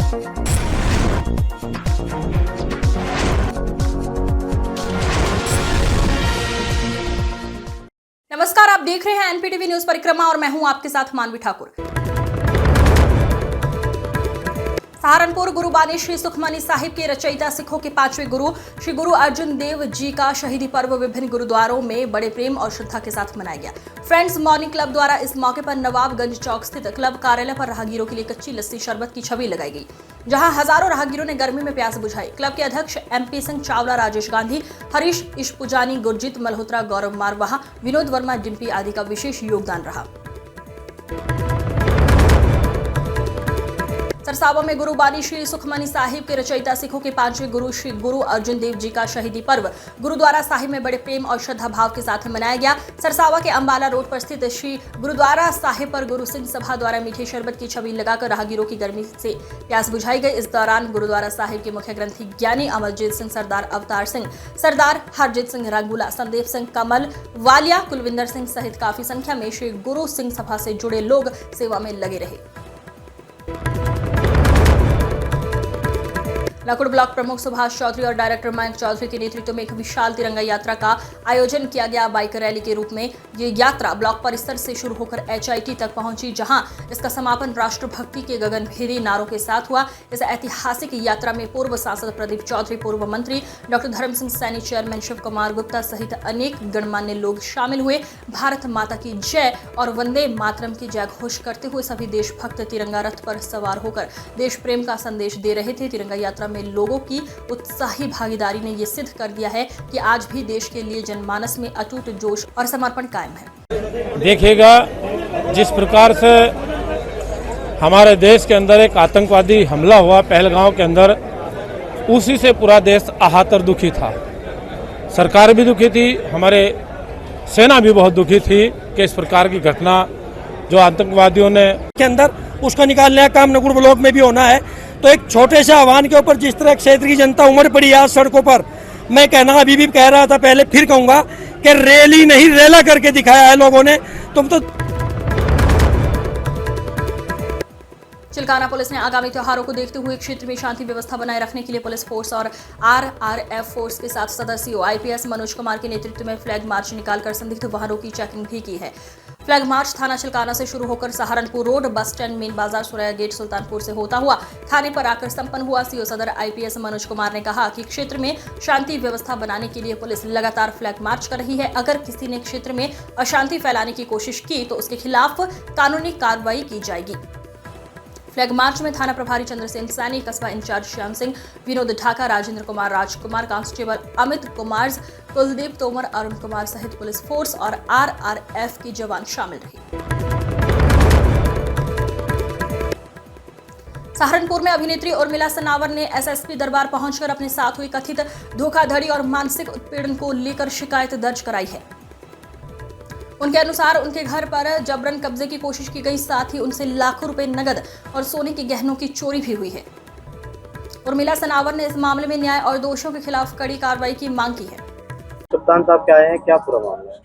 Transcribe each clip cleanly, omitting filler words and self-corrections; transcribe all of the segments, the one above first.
नमस्कार, आप देख रहे हैं एनपीटीवी न्यूज परिक्रमा और मैं हूं आपके साथ मानवी ठाकुर। सहारनपुर गुरुबानी श्री सुखमनी साहिब के रचयिता सिखों के 5वें गुरु श्री गुरु अर्जुन देव जी का शहीदी पर्व विभिन्न गुरुद्वारों में बड़े प्रेम और श्रद्धा के साथ मनाया गया। फ्रेंड्स मॉर्निंग क्लब द्वारा इस मौके पर नवाबगंज चौक स्थित क्लब कार्यालय पर राहगीरों के लिए कच्ची लस्सी शरबत की छवि लगाई गई, जहां हजारों राहगीरों ने गर्मी में प्यास बुझाई। क्लब के अध्यक्ष MP सिंह चावला, राजेश गांधी, हरीश इशपुजानी, गुरजीत मल्होत्रा, गौरव मारवाहा, विनोद वर्मा, डिम्पी आदि का विशेष योगदान रहा। सरसावा में गुरुबानी श्री सुखमनी साहिब के रचयिता सिखों के 5वें गुरु श्री गुरु अर्जुन देव जी का शहीदी पर्व गुरुद्वारा साहिब में बड़े प्रेम और श्रद्धा भाव के साथ मनाया गया। सरसावा के अंबाला रोड पर स्थित श्री गुरुद्वारा साहिब पर गुरु सिंह सभा द्वारा मीठे शरबत की छवि लगाकर राहगीरों की गर्मी से प्यास बुझाई गई। इस दौरान गुरुद्वारा साहिब के मुख्य ग्रंथी ज्ञानी अमरजीत सिंह, सरदार अवतार सिंह, सरदार हरजीत सिंह रंगूला, संदीप सिंह कमल वालिया, कुलविंदर सिंह सहित काफी संख्या में श्री गुरु सिंह सभा से जुड़े लोग सेवा में लगे रहे। लाखोड़ ब्लॉक प्रमुख सुभाष चौधरी और डायरेक्टर मयंक चौधरी के नेतृत्व में एक विशाल तिरंगा यात्रा का आयोजन किया गया। बाइक रैली के रूप में ये यात्रा ब्लॉक परिसर से शुरू होकर HIT तक पहुंची, जहां इसका समापन राष्ट्रभक्ति के गगनभेदी नारों के साथ हुआ। इस ऐतिहासिक यात्रा में पूर्व सांसद प्रदीप चौधरी, पूर्व मंत्री डॉक्टर धर्म सिंह सैनी, चेयरमैन शिव कुमार गुप्ता सहित अनेक गणमान्य लोग शामिल हुए। भारत माता की जय और वंदे मातरम की जय घोष करते हुए सभी देशभक्त तिरंगा रथ पर सवार होकर देश प्रेम का संदेश दे रहे थे। तिरंगा यात्रा में लोगों की उत्साही भागीदारी ने ये सिद्ध कर दिया है कि आज भी देश के लिए जनमानस में अटूट जोश और समर्पण कायम है। देखिएगा, जिस प्रकार से हमारे देश के अंदर एक आतंकवादी हमला हुआ पहलगांव के अंदर, उसी से पूरा देश आहातर दुखी था। सरकार भी दुखी थी, हमारे सेना भी बहुत दुखी थी कि इस प्रकार की घटना जो आतंकवादियों ने के अंदर उसको निकालने का काम नकुड़ ब्लॉक में भी होना है। तो एक छोटे से आह्वान के ऊपर जिस तरह क्षेत्र की जनता उमड़ पड़ी आज सड़कों पर, मैं कहना अभी भी कह रहा था, पहले फिर कहूंगा कि रैली नहीं रेला करके दिखाया है लोगों ने। तुम तो चिलकाना पुलिस ने आगामी त्योहारों को देखते हुए क्षेत्र में शांति व्यवस्था बनाए रखने के लिए पुलिस फोर्स और RRF फोर्स के साथ सदस्यों IPS मनोज कुमार के नेतृत्व में फ्लैग मार्च निकालकर संदिग्ध वाहनों की चेकिंग भी की है। फ्लैग मार्च थाना चिलकाना से शुरू होकर Saharanpur road, bus stand, main बाजार, सुरैया गेट, सुल्तानपुर से होता हुआ थाने पर आकर संपन्न हुआ। CO सदर IPS मनोज कुमार ने कहा कि क्षेत्र में शांति व्यवस्था बनाने के लिए पुलिस लगातार फ्लैग मार्च कर रही है। अगर किसी ने क्षेत्र में अशांति फैलाने की कोशिश की तो उसके खिलाफ कानूनी कार्रवाई की जाएगी। फ्लैग मार्च में थाना प्रभारी चंद्रसेन सैनी, कस्बा इंचार्ज श्याम सिंह, विनोद ढाका, राजेंद्र कुमार, राजकुमार, कांस्टेबल अमित कुमार, कुलदीप तोमर, अरुण कुमार सहित पुलिस फोर्स और RRF के जवान शामिल रहे। सहारनपुर में अभिनेत्री उर्मिला सनावर ने SSP दरबार पहुंचकर अपने साथ हुई कथित धोखाधड़ी और मानसिक उत्पीड़न को लेकर शिकायत दर्ज कराई है। उनके अनुसार उनके घर पर जबरन कब्जे की कोशिश की गई, साथ ही उनसे लाखों रुपए नगद और सोने के गहनों की चोरी भी हुई है। उर्मिला सनावर ने इस मामले में न्याय और दोषियों के खिलाफ कड़ी कार्रवाई की मांग की है। कप्तान साहब क्या है, क्या पूरा मामला है?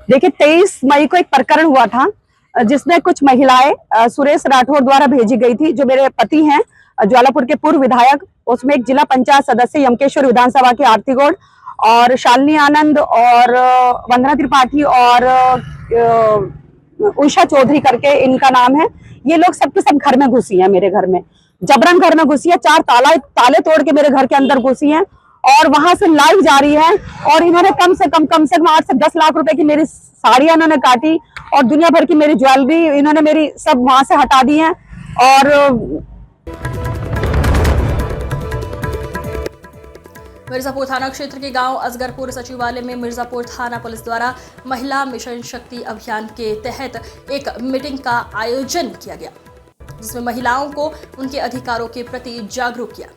देखिए, 23 मई को एक प्रकरण हुआ था जिसमें कुछ महिलाएं सुरेश राठौर द्वारा भेजी गई थी, जो मेरे पति हैं, ज्वालापुर के पूर्व विधायक। उसमें एक जिला पंचायत सदस्य यमकेश्वर विधानसभा के आरती गौड़ और शालिनी आनंद और वंदना त्रिपाठी और उषा चौधरी करके इनका नाम है। ये लोग सबके सब घर में घुसी हैं, मेरे घर में जबरन घर में घुसी है। 4 ताले तोड़ के मेरे घर के अंदर घुसी हैं और वहां से लाइव जारी है। और इन्होंने कम से कम 8 से 10 लाख रुपए की मेरी साड़ियां इन्होंने काटी और दुनिया भर की मेरी ज्वेलरी इन्होंने मेरी सब वहां से हटा दी है। और मिर्जापुर थाना क्षेत्र के गांव असगरपुर सचिवालय में मिर्जापुर थाना पुलिस द्वारा महिला मिशन शक्ति अभियान के तहत एक मीटिंग का आयोजन किया गया, जिसमें महिलाओं को उनके अधिकारों के प्रति जागरूक किया।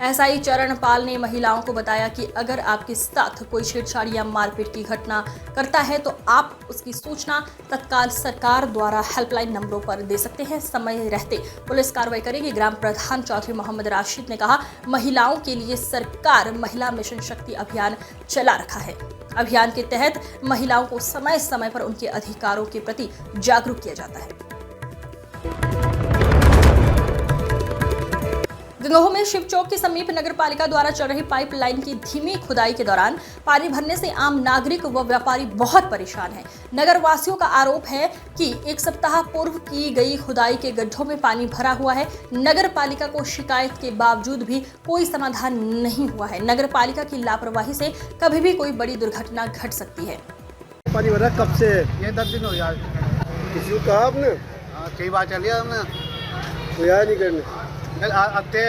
SI चरणपाल ने महिलाओं को बताया कि अगर आपके साथ कोई छेड़छाड़ या मारपीट की घटना करता है तो आप उसकी सूचना तत्काल सरकार द्वारा हेल्पलाइन नंबरों पर दे सकते हैं। समय रहते पुलिस कार्रवाई करेगी। ग्राम प्रधान चौधरी मोहम्मद राशिद ने कहा, महिलाओं के लिए सरकार महिला मिशन शक्ति अभियान चला रखा है। अभियान के तहत महिलाओं को समय समय पर उनके अधिकारों के प्रति जागरूक किया जाता है। गंगोह में शिव चौक के समीप नगर पालिका द्वारा चल रही पाइपलाइन की धीमी खुदाई के दौरान पानी भरने से आम नागरिक व व्यापारी बहुत परेशान हैं। नगर वासियों का आरोप है कि एक सप्ताह पूर्व की गई खुदाई के गड्ढों में पानी भरा हुआ है। नगर पालिका को शिकायत के बावजूद भी कोई समाधान नहीं हुआ है। नगर पालिका की लापरवाही से कभी भी कोई बड़ी दुर्घटना घट सकती है। पानी भरा कब से? ये 10 दिन हो गया। किसी को कहा आपने? हाँ, कई बार चल लिया हमने। कोई आया नहीं करने? आते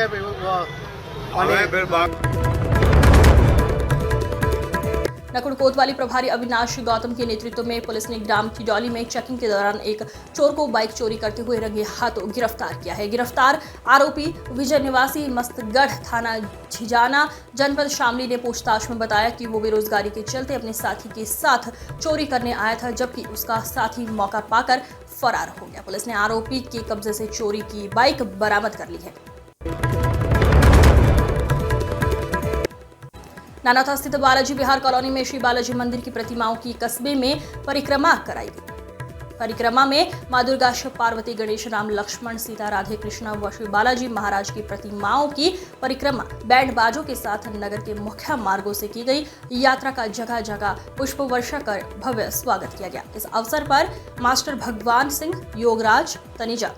नकुड़ कोतवाली प्रभारी अविनाश गौतम के नेतृत्व में पुलिस ने ग्राम चिडौली में चेकिंग के दौरान एक चोर को बाइक चोरी करते हुए रंगे हाथों गिरफ्तार किया है। गिरफ्तार आरोपी विजय निवासी मस्तगढ़ थाना झिजाना जनपद शामली ने पूछताछ में बताया कि वो बेरोजगारी के चलते अपने साथी के साथ चोरी करने आया था, जबकि उसका साथी मौका पाकर फरार हो गया। पुलिस ने आरोपी के कब्जे से चोरी की बाइक बरामद कर ली है। नानाथा स्थित बालाजी विहार कॉलोनी में श्री बालाजी मंदिर की प्रतिमाओं की कस्बे में परिक्रमा कराई गई। परिक्रमा में मां दुर्गा, शिव पार्वती, गणेश, राम, लक्ष्मण, सीता, राधे कृष्ण व श्री बालाजी महाराज की प्रतिमाओं की परिक्रमा बैंड बाजों के साथ नगर के मुख्य मार्गों से की गई। यात्रा का जगह जगह पुष्प वर्षा कर भव्य स्वागत किया गया। इस अवसर पर मास्टर भगवान सिंह, योगराज तनेजा,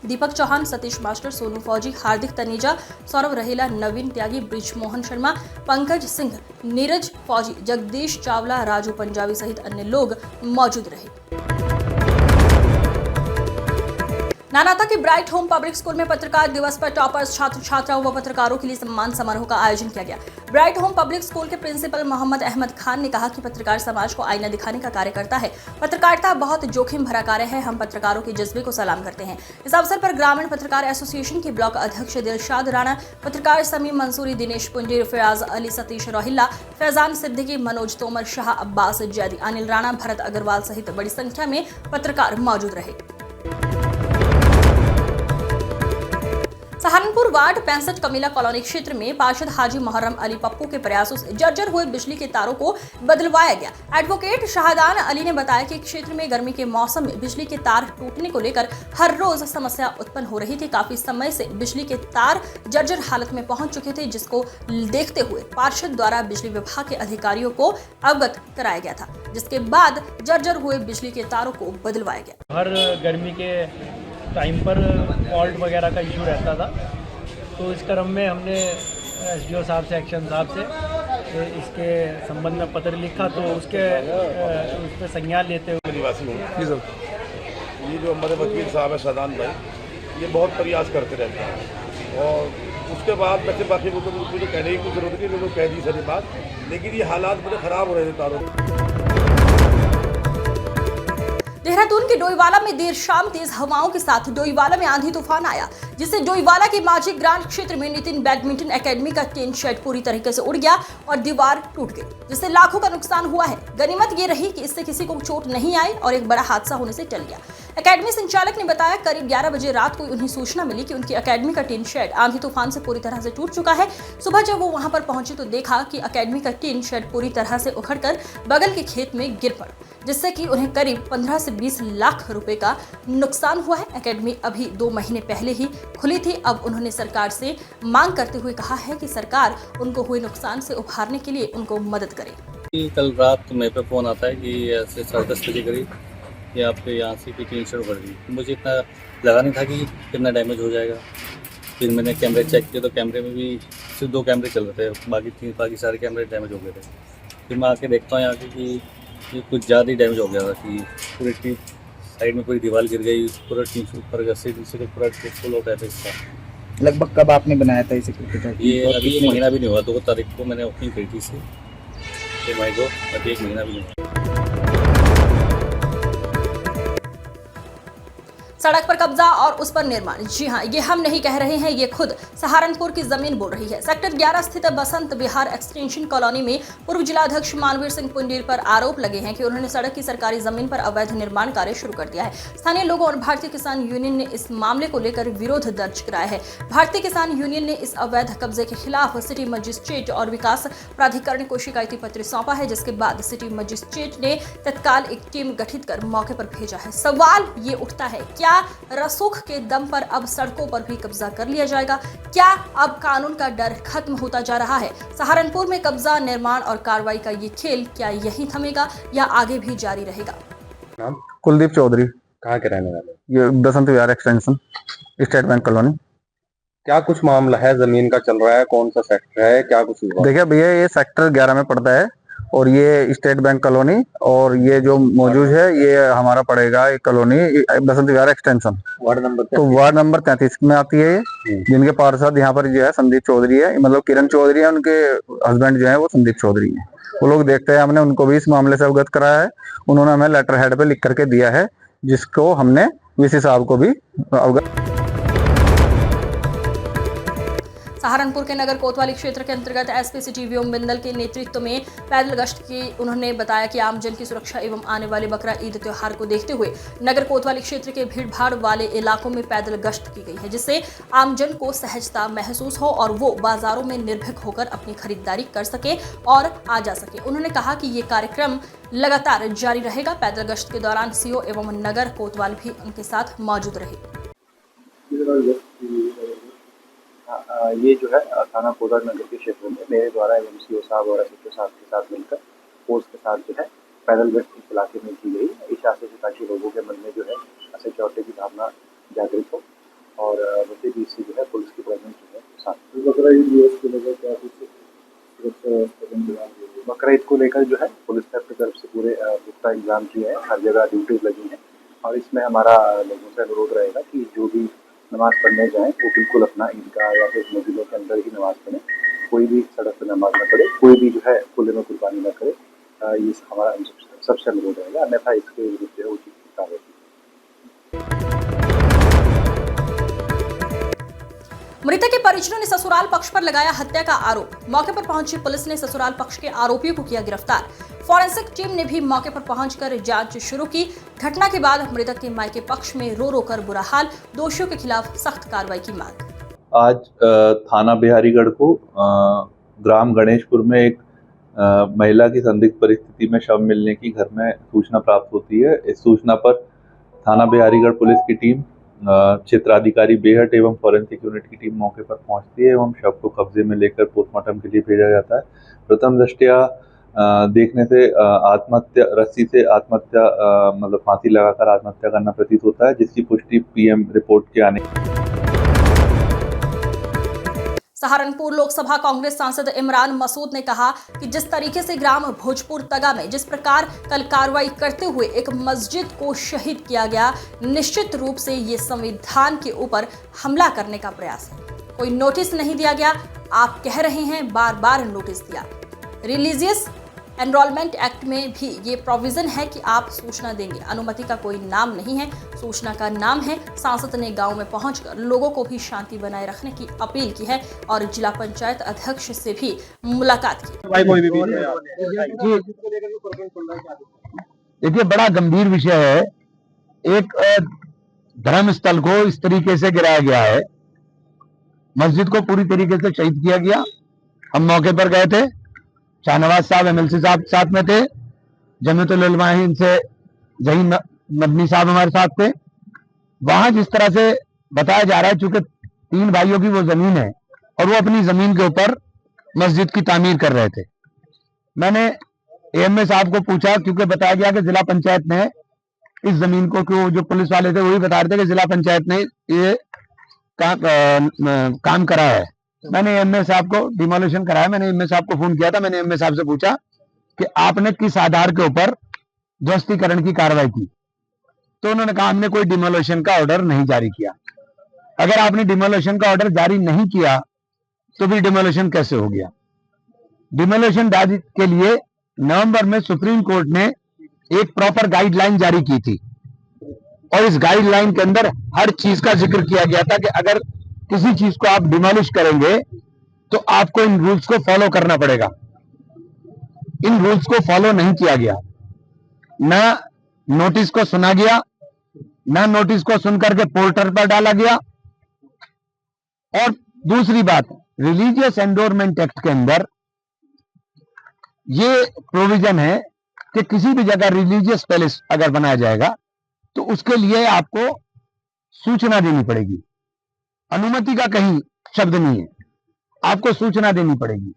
दीपक चौहान, सतीश मास्टर, सोनू फौजी, हार्दिक तनेजा, सौरभ रहेला, नवीन त्यागी, ब्रिजमोहन शर्मा, पंकज सिंह, नीरज फौजी, जगदीश चावला, राजू पंजाबी सहित अन्य लोग मौजूद रहे। नानाता के ब्राइट होम पब्लिक स्कूल में पत्रकार दिवस पर टॉपर्स, छात्र छात्राओं व पत्रकारों के लिए सम्मान समारोह का आयोजन किया गया। ब्राइट होम पब्लिक स्कूल के प्रिंसिपल मोहम्मद अहमद खान ने कहा कि पत्रकार समाज को आईना दिखाने का कार्य करता है। पत्रकारिता बहुत जोखिम भरा कार्य है। हम पत्रकारों के जज्बे को सलाम करते हैं। इस अवसर पर ग्रामीण पत्रकार एसोसिएशन के ब्लॉक अध्यक्ष दिलशाद राणा, पत्रकार समीम मंसूरी, दिनेश पुंजीर, फयाज अली, सतीश रोहिल्ला, फैजान सिद्दीकी, मनोज तोमर, शाह अब्बास जैदी, अनिल राणा, भरत अग्रवाल सहित बड़ी संख्या में पत्रकार मौजूद रहे। सहारनपुर वार्ड 65 कमीला कॉलोनी क्षेत्र में पार्षद हाजी मोहर्रम अली पप्पू के प्रयासों से जर्जर हुए बिजली के तारों को बदलवाया गया। एडवोकेट शाहदान अली ने बताया कि क्षेत्र में गर्मी के मौसम में बिजली के तार टूटने को लेकर हर रोज समस्या उत्पन्न हो रही थी। काफी समय से बिजली के तार जर्जर हालत में पहुंच चुके थे, जिसको देखते हुए पार्षद द्वारा बिजली विभाग के अधिकारियों को अवगत कराया गया था, जिसके बाद जर्जर हुए बिजली के तारों को बदलवाया गया। हर गर्मी के टाइम पर फॉल्ट वगैरह का इशू रहता था, तो इस क्रम में हमने एसडीओ साहब से, एक्शन साहब से इसके संबंध में पत्र लिखा, तो उस पर संज्ञान लेते हुए निवासी हूँ। ये जो हमारे वकील साहब है शाहदान भाई, ये बहुत प्रयास करते रहते हैं, और उसके बाद वैसे बाकी वो तो मुझे कहने की कोई जरूरत नहीं, वो कह दी सारी बात, लेकिन ये हालात बड़े ख़राब हो रहे थे तारों। देहरादून के डोईवाला में देर शाम तेज हवाओं के साथ डोईवाला में आंधी तूफान आया, जिससे डोईवाला के माझी ग्रांट क्षेत्र में नितिन बैडमिंटन एकेडमी का टीन शेड पूरी तरीके से उड़ गया और दीवार टूट गई, जिससे लाखों का नुकसान हुआ है। गनीमत ये रही कि इससे किसी को चोट नहीं आई और एक बड़ा हादसा होने से टल गया। एकेडमी संचालक ने बताया करीब 11 बजे रात को उन्हें सूचना मिली कि उनकी एकेडमी का टीन शेड आंधी तूफान से पूरी तरह से टूट चुका है। सुबह जब वो वहां पर पहुंचे तो देखा कि एकेडमी का टीन शेड पूरी तरह से उखड़कर बगल के खेत में गिर पड़ा, जिससे कि उन्हें करीब 15 से 20 लाख रुपए का नुकसान हुआ है। एकेडमी अभी 2 महीने पहले ही खुली थी। अब उन्होंने सरकार से मांग करते हुए कहा है कि सरकार उनको हुए नुकसान से उभारने के लिए उनको मदद करे। कल रात मेरे पे फ़ोन आता है कि ऐसे 10:30 बजे करीब ये आपके यहाँ से की टीन शेड उखड़ गई। मुझे इतना लगा नहीं था कि कितना डैमेज हो जाएगा। फिर मैंने कैमरे चेक किए तो कैमरे में भी सिर्फ 2 कैमरे चल रहे थे, बाकी सारे कैमरे डैमेज हो गए थे। फिर मैं आके देखता हूँ यहाँ कि ये कुछ ज़्यादा ही डैमेज हो गया था कि पूरी साइड में पूरी दीवार गिर गई, पूरा टीन ऊपर से पूरा फुल आउट है इसका। लगभग कब आपने बनाया था इसे? ये अभी 1 महीना भी नहीं हुआ, 2 तारीख को मैंने ओपनिंग करी थी इसे, मई को, अभी 1 महीना भी नहीं हुआ। सड़क पर कब्जा और उस पर निर्माण। जी हां, ये हम नहीं कह रहे हैं, ये खुद सहारनपुर की जमीन बोल रही है। सेक्टर 11 स्थित बसंत विहार एक्सटेंशन कॉलोनी में पूर्व जिलाध्यक्ष मानवीर सिंह पुंडीर पर आरोप लगे हैं कि उन्होंने सड़क की सरकारी जमीन पर अवैध निर्माण कार्य शुरू कर दिया है। स्थानीय लोगों और भारतीय किसान यूनियन ने इस मामले को लेकर विरोध दर्ज कराया है। भारतीय किसान यूनियन ने इस अवैध कब्जे के खिलाफ सिटी मजिस्ट्रेट और विकास प्राधिकरण को शिकायती पत्र सौंपा है, जिसके बाद सिटी मजिस्ट्रेट ने तत्काल एक टीम गठित कर मौके पर भेजा है। सवाल ये उठता है, क्या क्या रसूख के दम पर अब सड़कों पर भी कब्जा कर लिया जाएगा? क्या अब कानून का डर खत्म होता जा रहा है? सहारनपुर में कब्जा, निर्माण और कार्रवाई का ये खेल क्या यहीं थमेगा या आगे भी जारी रहेगा? नाम कुलदीप चौधरी। कहाँ के रहने वाले? ये Basant Vihar extension, state bank colony. क्या कुछ मामला है, जमीन का चल रहा है, कौन सा सेक्टर है, क्या कुछ हुआ? देखिए भैया, ये सेक्टर 11 में पड़ता है और ये स्टेट बैंक कॉलोनी, और ये जो मौजूद है ये हमारा पड़ेगा एक colony Basant Vihar extension, ward number तो वार्ड नंबर 33 में आती है ये। जिनके पार्षद यहाँ पर जो है संदीप चौधरी है, मतलब किरण चौधरी है, उनके हस्बैंड जो है वो संदीप चौधरी है। वो लोग देखते हैं, हमने उनको भी इस मामले से अवगत कराया है। उन्होंने हमें लेटर हेड पे लिख करके दिया है, जिसको हमने वीसी साहब को भी अवगत। सहारनपुर के नगर कोतवाली क्षेत्र के अंतर्गत एसपी सिटी व्योम बिंदल के नेतृत्व में पैदल गश्त की उन्होंने बताया कि आमजन की सुरक्षा एवं आने वाले बकरा ईद त्योहार को देखते हुए नगर कोतवाली क्षेत्र के भीड़भाड़ वाले इलाकों में पैदल गश्त की गई है, जिससे आमजन को सहजता महसूस हो और वो बाजारों में निर्भीक होकर अपनी खरीदारी कर सके और आ जा सके। उन्होंने कहा कि ये कार्यक्रम लगातार जारी रहेगा। पैदल गश्त के दौरान सीओ एवं नगर कोतवाल भी उनके साथ मौजूद रहे। ये जो है थाना कोदर नगर के क्षेत्र में मेरे द्वारा एवं सीओ साहब और एसएचओ साहब के साथ मिलकर फोर्स के साथ जो है पैदल गश्त इस इलाके में की गई, इस आशय से ताकि लोगों के मन में जो है सिक्योरिटी की भावना जागृत हो और वैसे भी इससे जो है पुलिस की प्रेजेंस जो है साथ। बकरा ईद को लेकर जो है पुलिस की तरफ से पूरे पुख्ता इंतजाम किए हैं, हर जगह ड्यूटीज लगी हैं और इसमें हमारा लोगों से अनुरोध रहेगा कि जो भी नमाज पढ़ने जाएं वो बिल्कुल अपना ईदगाह या फिर मस्जिदों के अंदर ही नमाज पढ़ें, कोई भी सड़क पर नमाज न पढ़े, कोई भी जो है खुले में कुर्बानी न करे। ये हमारा सबसे अनुरोध रहेगा, अन्यथा इसके विरुद्ध जो है उचित कार्रवाई। मृतक के परिजनों ने ससुराल पक्ष पर लगाया हत्या का आरोप। मौके पर पहुंची पुलिस ने ससुराल पक्ष के आरोपियों को किया गिरफ्तार। फॉरेंसिक टीम ने भी मौके पर पहुंचकर जांच शुरू की। घटना के बाद मृतक के मायके पक्ष में रो रो कर बुरा हाल, दोषियों के खिलाफ सख्त कार्रवाई की मांग। आज थाना बिहारीगढ़ को ग्राम गणेशपुर में एक महिला की संदिग्ध परिस्थिति में शव मिलने की घर में सूचना प्राप्त होती है। इस सूचना पर थाना बिहारीगढ़ पुलिस की टीम, क्षेत्राधिकारी बेहट एवं फॉरेंसिक यूनिट की टीम मौके पर पहुंचती है एवं शव को कब्जे में लेकर पोस्टमार्टम के लिए भेजा जाता है। प्रथम दृष्टया देखने से आत्महत्या, रस्सी से आत्महत्या मतलब फांसी लगाकर आत्महत्या करना प्रतीत होता है, जिसकी पुष्टि पीएम रिपोर्ट के आने। सहारनपुर लोकसभा कांग्रेस सांसद इमरान मसूद ने कहा कि जिस तरीके से ग्राम भोजपुर तगा में जिस प्रकार कल कार्रवाई करते हुए एक मस्जिद को शहीद किया गया, निश्चित रूप से ये संविधान के ऊपर हमला करने का प्रयास है। कोई नोटिस नहीं दिया गया, आप कह रहे हैं बार बार नोटिस दिया। रिलीजियस एनरोलमेंट एक्ट में भी ये प्रोविजन है कि आप सूचना देंगे। अनुमति का कोई नाम नहीं है, सूचना का नाम है। सांसद ने गांव में पहुंचकर लोगों को भी शांति बनाए रखने की अपील की है और जिला पंचायत अध्यक्ष से भी मुलाकात की। देखिए, बड़ा गंभीर विषय है। एक धर्म स्थल को इस तरीके से गिराया गया है, मस्जिद को पूरी तरीके से शहीद किया गया। हम मौके पर गए थे, शाहनवाज साहब एमएलसी साहब साथ में थे, जमीयतुल उलमा हिंद से जहीन मदनी साहब हमारे साथ थे। वहां जिस तरह से बताया जा रहा है, चूंकि 3 भाइयों की वो जमीन है और वो अपनी जमीन के ऊपर मस्जिद की तामीर कर रहे थे। मैंने एएमए साहब को पूछा, क्योंकि बताया गया कि जिला पंचायत ने इस जमीन को, क्यों जो पुलिस वाले थे वही बता रहे थे कि जिला पंचायत ने ये काम करा है। मैंने एमए साहब को डिमोलिशन कराया, मैंने एमए साहब को फोन किया था। मैंने एमए साहब से पूछा कि आपने किस आधार के ऊपर ध्वस्तीकरण की कार्रवाई की, तो उन्होंने कहा हमने कोई डिमोलिशन का ऑर्डर नहीं जारी किया। अगर आपने डिमोलिशन का ऑर्डर जारी नहीं किया तो भी डिमोलिशन कैसे हो गया? डिमोलिशन के लिए नवंबर में सुप्रीम कोर्ट ने एक प्रॉपर गाइडलाइन जारी की थी और इस गाइडलाइन के अंदर हर चीज का जिक्र किया गया था कि अगर किसी चीज को आप डिमोलिश करेंगे तो आपको इन रूल्स को फॉलो करना पड़ेगा। इन रूल्स को फॉलो नहीं किया गया, ना नोटिस को सुना गया, ना नोटिस को सुनकर के पोर्टल पर डाला गया। और दूसरी बात, रिलीजियस एंडोर्मेंट एक्ट के अंदर ये प्रोविजन है कि किसी भी जगह रिलीजियस पैलेस अगर बनाया जाएगा तो उसके लिए आपको सूचना देनी पड़ेगी। अनुमति का कहीं शब्द नहीं है, आपको सूचना देनी पड़ेगी।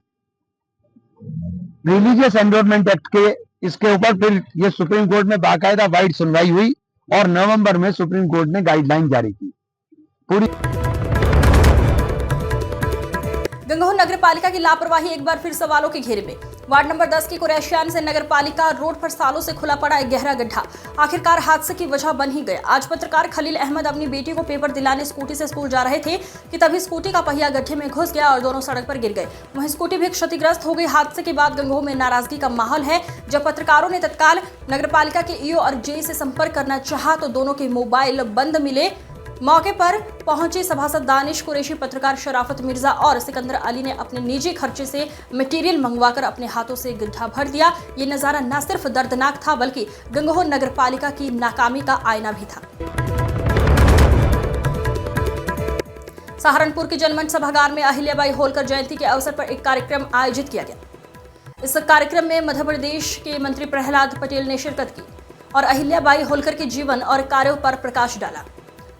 रिलीजियस एनरोलमेंट एक्ट के इसके ऊपर फिर ये सुप्रीम कोर्ट में बाकायदा वाइड सुनवाई हुई और नवंबर में सुप्रीम कोर्ट ने गाइडलाइन जारी की। पूरी गंगोह नगर पालिका की लापरवाही एक बार फिर सवालों के घेरे में। वार्ड नंबर 10 की कुरैशियान से नगर पालिका रोड पर सालों से खुला पड़ा एक गहरा गड्ढा आखिरकार हादसे की वजह बन ही गया। आज पत्रकार खलील अहमद अपनी बेटी को पेपर दिलाने स्कूटी से स्कूल जा रहे थे कि तभी स्कूटी का पहिया गड्ढे में घुस गया और दोनों सड़क पर गिर गए। वहीं स्कूटी भी क्षतिग्रस्त हो गई। हादसे के बाद गंगोह में नाराजगी का माहौल है। जब पत्रकारों ने तत्काल नगर पालिका के ईओ और जेई से संपर्क करना चाहा तो दोनों के मोबाइल बंद मिले। मौके पर पहुंचे सभासद दानिश कुरैशी, पत्रकार शराफत मिर्जा और सिकंदर अली ने अपने निजी खर्चे से मटेरियल मंगवाकर अपने हाथों से गड्ढा भर दिया। ये नजारा न सिर्फ दर्दनाक था बल्कि गंगोह नगर पालिका की नाकामी का आईना भी था। सहारनपुर के जनमंच सभागार में अहिल्याबाई होलकर जयंती के अवसर पर एक कार्यक्रम आयोजित किया गया। इस कार्यक्रम में मध्य प्रदेश के मंत्री प्रहलाद पटेल ने शिरकत की और अहिल्याबाई होलकर के जीवन और कार्यों पर प्रकाश डाला।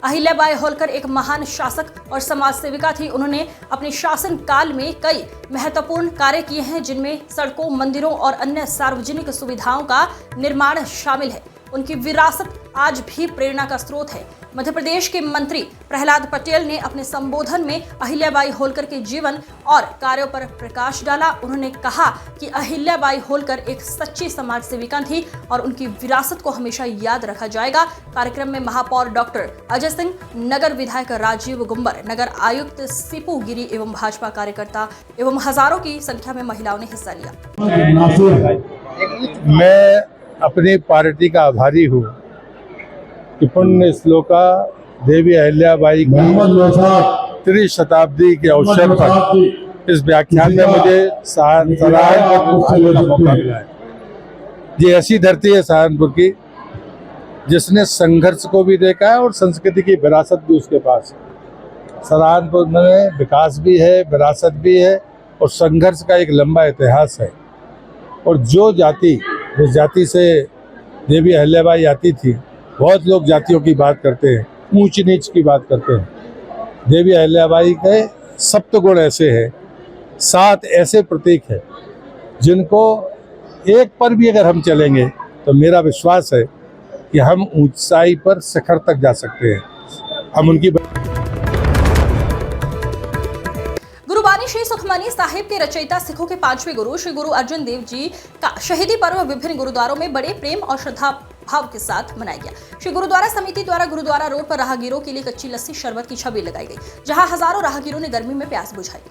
अहिल्याबाई होलकर एक महान शासक और समाज सेविका थी। उन्होंने अपने शासन काल में कई महत्वपूर्ण कार्य किए हैं, जिनमें सड़कों, मंदिरों और अन्य सार्वजनिक सुविधाओं का निर्माण शामिल है। उनकी विरासत आज भी प्रेरणा का स्रोत है। मध्य प्रदेश के मंत्री प्रहलाद पटेल ने अपने संबोधन में अहिल्याबाई होलकर के जीवन और कार्यों पर प्रकाश डाला। उन्होंने कहा कि अहिल्याबाई होलकर एक सच्ची समाज सेविका थी और उनकी विरासत को हमेशा याद रखा जाएगा। कार्यक्रम में महापौर डॉक्टर अजय सिंह, नगर विधायक राजीव गुंबर, नगर आयुक्त सीपू गिरी एवं भाजपा कार्यकर्ता एवं हजारों की संख्या में महिलाओं ने हिस्सा लिया। मैं अपनी पार्टी का आभारी हूँ कि पुण्य श्लोका देवी अहिल्याबाई की त्रिशताब्दी के अवसर पर इस व्याख्यान में मुझे सहारनपुर का मौका मिला है। ये ऐसी धरती है सहारनपुर की जिसने संघर्ष को भी देखा है और संस्कृति की विरासत भी उसके पास है। सहारनपुर में विकास भी है, विरासत भी है और संघर्ष का एक लंबा इतिहास है। और जिस जाति से देवी अहिल्याबाई आती थी, बहुत लोग जातियों की बात करते हैं, ऊंच नीच की बात करते हैं। देवी अहिल्याबाई के सप्तगुण ऐसे हैं, 7 ऐसे प्रतीक हैं जिनको एक पर भी अगर हम चलेंगे तो मेरा विश्वास है कि हम ऊंचाई पर शिखर तक जा सकते हैं। हम उनकी गुरुबानी श्री सुखमनी साहिब के रचयिता सिखों के 5वें गुरु श्री गुरु अर्जन देव जी का शहीदी पर्व विभिन्न गुरुद्वारों में बड़े प्रेम और श्रद्धा भाव के साथ मनाया गया। श्री गुरुद्वारा समिति द्वारा गुरुद्वारा रोड पर राहगीरों के लिए कच्ची लस्सी शरबत की छबील लगाई गई, जहां हजारों राहगीरों ने गर्मी में प्यास बुझाई।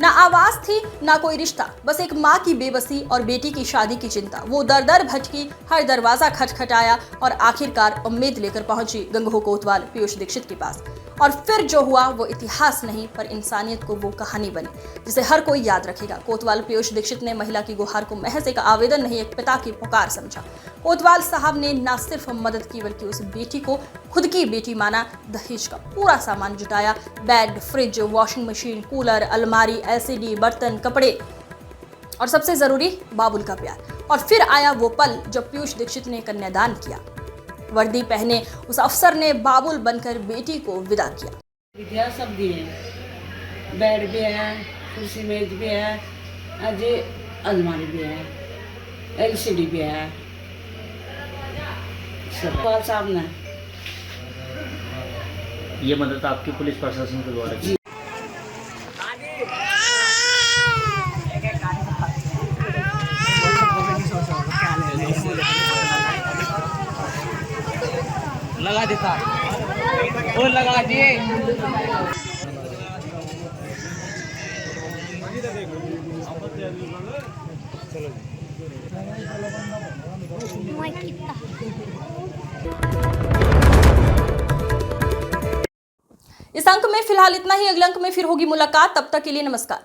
ना आवाज थी ना कोई रिश्ता, बस एक माँ की बेबसी और बेटी की शादी की चिंता। वो दर दर भटकी, हर दरवाजा खटखटाया और आखिरकार उम्मीद लेकर पहुंची गंगोह कोतवाल पीयूष दीक्षित के पास। और फिर जो हुआ वो इतिहास नहीं पर इंसानियत को वो कहानी बनी जिसे हर कोई याद रखेगा। कोतवाल पीयूष दीक्षित ने महिला की गुहार को महज एक आवेदन नहीं, एक पिता की पुकार समझा। कोतवाल साहब ने न सिर्फ मदद की बल्कि उस बेटी को खुद की बेटी माना। दहेज का पूरा सामान जुटाया, bed, fridge, washing machine, cooler, अलमारी, एलसीडी, बर्तन, कपड़े और सबसे जरूरी बाबुल का प्यार। और फिर आया वो पल जब पीयूष दीक्षित ने कन्यादान किया। वर्दी पहने उस अफसर ने बाबुल बनकर बेटी को विदा किया। विद्या सब दी है, बेड भी है, कुर्सी मेज भी है, अजय अलमारी भी है, एलसीडी भी है। सब साहब ने ये मदद आपकी पुलिस प्रशासन के द्वारा की। लगा देता और लगा दिए। इस अंक में फिलहाल इतना ही। अगले अंक में फिर होगी मुलाकात। तब तक के लिए नमस्कार।